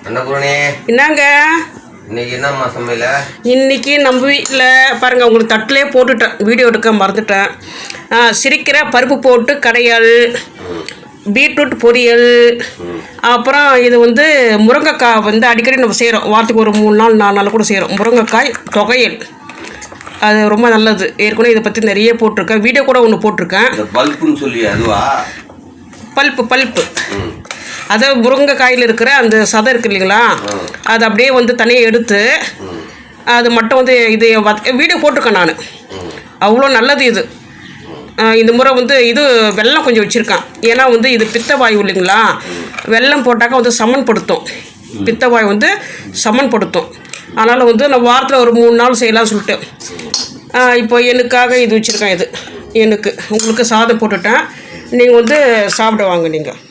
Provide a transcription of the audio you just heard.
என்னங்க இன்னைக்கு நம்ம வீட்டில் பாருங்கள், உங்களுக்கு தட்டிலே போட்டுட்டேன், வீடியோ எடுக்க மறந்துட்டேன். சிரிக்கிற பருப்பு போட்டு கடையல், பீட்ரூட் பொரியல், அப்புறம் இது வந்து முருங்கைக்காய் அடிக்கடி நம்ம செய்கிறோம், வாரத்துக்கு ஒரு 3 நாள் 4 நாள் கூட செய்கிறோம். முருங்கைக்காய் தொகையல், அது ரொம்ப நல்லது. ஏற்கனவே இதை பற்றி நிறைய போட்டிருக்கேன், வீடியோ கூட ஒன்று போட்டிருக்கேன். பல்ப்பு அதாவது முருங்கைக்காயில் இருக்கிற அந்த சதை இருக்குது இல்லைங்களா, அது அப்படியே தனியாக எடுத்து அது மட்டும் இது வீடியோ போட்டிருக்கேன் நான். அவ்வளோ நல்லது இது. இந்த முறை இது வெல்லம் கொஞ்சம் வச்சுருக்கேன். ஏன்னா இது பித்தவாயு இல்லைங்களா, வெல்லம் போட்டாக்கா சமன்படுத்தும், பித்தவாயு சமன்படுத்தும். அதனால் நான் வாரத்தில் ஒரு 3 நாள் செய்யலாம்னு சொல்லிட்டு இப்போ எனக்காக இது வச்சுருக்கேன். இது எனக்கு உங்களுக்கு சாதம் போட்டுட்டேன், நீங்கள் சாப்பிட வாங்க நீங்கள்.